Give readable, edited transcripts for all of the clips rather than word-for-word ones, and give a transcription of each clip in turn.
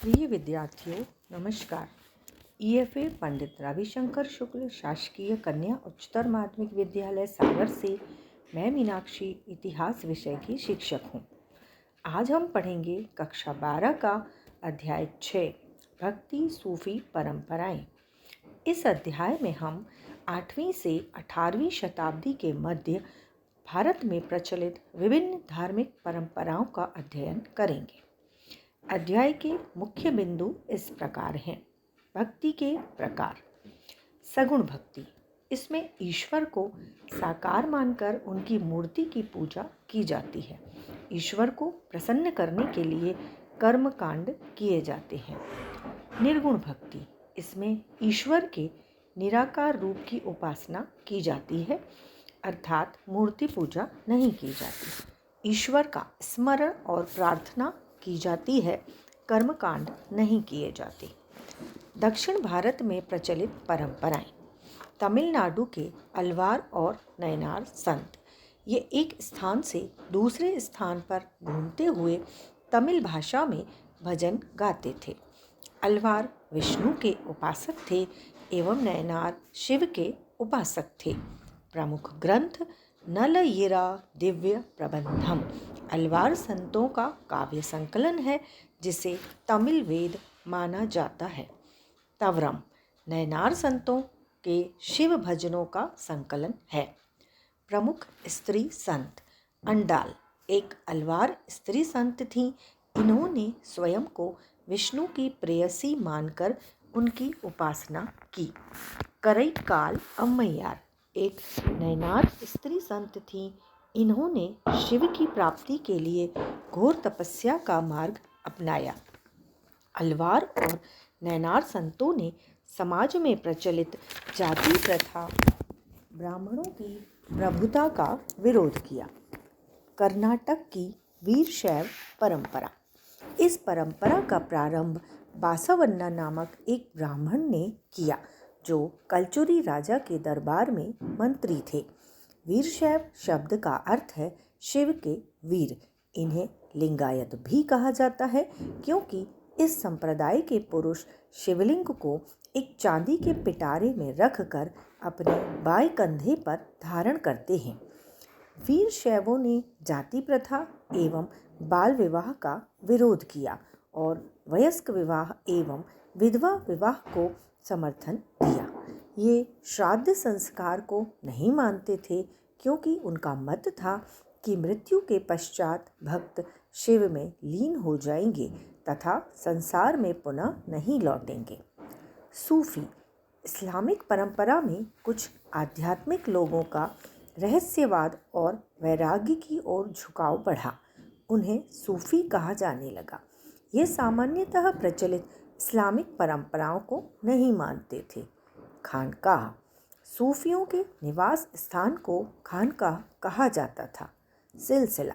प्रिय विद्यार्थियों, नमस्कार। ईएफए पंडित रविशंकर शुक्ल शासकीय कन्या उच्चतर माध्यमिक विद्यालय सागर से मैं मीनाक्षी इतिहास विषय की शिक्षक हूँ। आज हम पढ़ेंगे कक्षा 12 का अध्याय 6 भक्ति सूफी परंपराएं। इस अध्याय में हम 8वीं से 18वीं शताब्दी के मध्य भारत में प्रचलित विभिन्न धार्मिक परंपराओं का अध्ययन करेंगे। अध्याय के मुख्य बिंदु इस प्रकार हैं। भक्ति के प्रकार। सगुण भक्ति, इसमें ईश्वर को साकार मानकर उनकी मूर्ति की पूजा की जाती है। ईश्वर को प्रसन्न करने के लिए कर्म कांड किए जाते हैं। निर्गुण भक्ति, इसमें ईश्वर के निराकार रूप की उपासना की जाती है, अर्थात मूर्ति पूजा नहीं की जाती। ईश्वर का स्मरण और प्रार्थना की जाती है, कर्मकांड नहीं किए जाते। दक्षिण भारत में प्रचलित परंपराएं। तमिलनाडु के अलवार और नयनार संत ये एक स्थान से दूसरे स्थान पर घूमते हुए तमिल भाषा में भजन गाते थे। अलवार विष्णु के उपासक थे एवं नयनार शिव के उपासक थे। प्रमुख ग्रंथ नलयिरा दिव्य प्रबंधम अलवार संतों का काव्य संकलन है, जिसे तमिल वेद माना जाता है। तवरम नयनार संतों के शिव भजनों का संकलन है। प्रमुख स्त्री संत अंडाल एक अलवार स्त्री संत थीं। इन्होंने स्वयं को विष्णु की प्रेयसी मानकर उनकी उपासना की। करईकाल अम्मैयार एक नयनार स्त्री संत थीं। इन्होंने शिव की प्राप्ति के लिए घोर तपस्या का मार्ग अपनाया। अलवार और नयनार संतों ने समाज में प्रचलित जाति प्रथा, ब्राह्मणों की प्रभुता का विरोध किया। कर्नाटक की वीरशैव परंपरा। इस परंपरा का प्रारंभ बासावन्ना नामक एक ब्राह्मण ने किया, जो कलचुरी राजा के दरबार में मंत्री थे। वीरशैव शब्द का अर्थ है शिव के वीर। इन्हें लिंगायत भी कहा जाता है, क्योंकि इस संप्रदाय के पुरुष शिवलिंग को एक चांदी के पिटारे में रखकर अपने बाएं कंधे पर धारण करते हैं। वीरशैवों ने जाति प्रथा एवं बाल विवाह का विरोध किया और वयस्क विवाह एवं विधवा विवाह को समर्थन दिया। ये श्राद्ध संस्कार को नहीं मानते थे, क्योंकि उनका मत था कि मृत्यु के पश्चात भक्त शिव में लीन हो जाएंगे तथा संसार में पुनः नहीं लौटेंगे। सूफी इस्लामिक परंपरा में कुछ आध्यात्मिक लोगों का रहस्यवाद और वैराग्य की ओर झुकाव बढ़ा। उन्हें सूफी कहा जाने लगा। ये सामान्यतः प्रचलित इस्लामिक परंपराओं को नहीं मानते थे। खानकाह सूफियों के निवास स्थान को खानकाह कहा जाता था। सिलसिला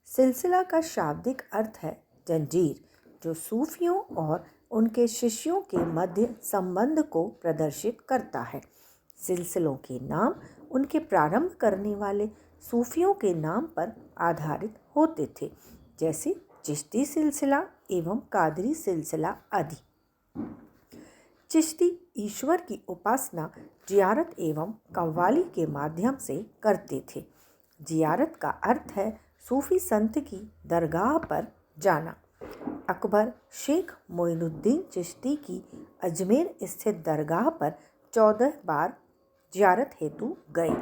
सिलसिला का शाब्दिक अर्थ है जंजीर, जो सूफियों और उनके शिष्यों के मध्य संबंध को प्रदर्शित करता है। सिलसिलों के नाम उनके प्रारंभ करने वाले सूफियों के नाम पर आधारित होते थे, जैसे चिश्ती सिलसिला एवं कादरी सिलसिला आदि। चिश्ती ईश्वर की उपासना जियारत एवं कव्वाली के माध्यम से करते थे। जियारत का अर्थ है सूफी संत की दरगाह पर जाना। अकबर शेख मोइनुद्दीन चिश्ती की अजमेर स्थित दरगाह पर 14 बार जियारत हेतु गए।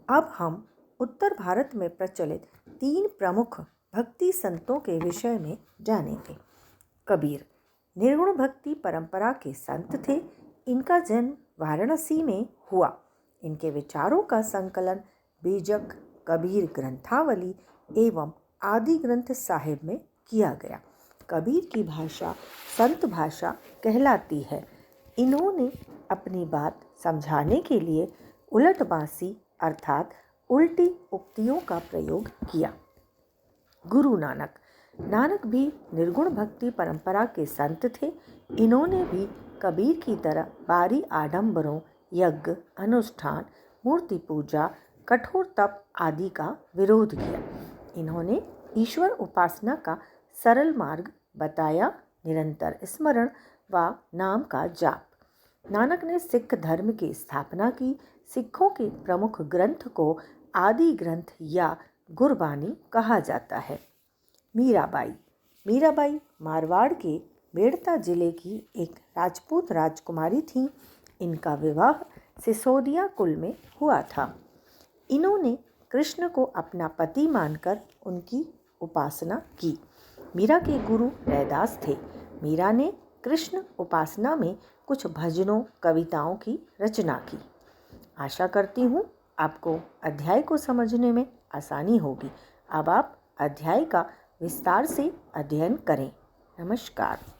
अब हम उत्तर भारत में प्रचलित 3 प्रमुख भक्ति संतों के विषय में जानेंगे। कबीर निर्गुण भक्ति परंपरा के संत थे। इनका जन्म वाराणसी में हुआ। इनके विचारों का संकलन बीजक, कबीर ग्रंथावली एवं आदि ग्रंथ साहिब में किया गया। कबीर की भाषा संत भाषा कहलाती है। इन्होंने अपनी बात समझाने के लिए उलटबांसी अर्थात उल्टी उक्तियों का प्रयोग किया। गुरु नानक भी निर्गुण भक्ति परंपरा के संत थे। इन्होंने भी कबीर की तरह बारी आडंबरों, यज्ञ, अनुष्ठान, मूर्ति पूजा, कठोर तप आदि का विरोध किया। इन्होंने ईश्वर उपासना का सरल मार्ग बताया निरंतर स्मरण व नाम का जाप। नानक ने सिख धर्म की स्थापना की। सिखों के प्रमुख ग्रंथ को आदि ग्रंथ या गुरबानी कहा जाता है। मीराबाई। मीराबाई मारवाड़ के मेड़ता जिले की एक राजपूत राजकुमारी थीं। इनका विवाह सिसोदिया कुल में हुआ था। इन्होंने कृष्ण को अपना पति मानकर उनकी उपासना की। मीरा के गुरु रैदास थे। मीरा ने कृष्ण उपासना में कुछ भजनों कविताओं की रचना की। आशा करती हूँ आपको अध्याय को समझने में आसानी होगी। अब आप अध्याय का विस्तार से अध्ययन करें। नमस्कार।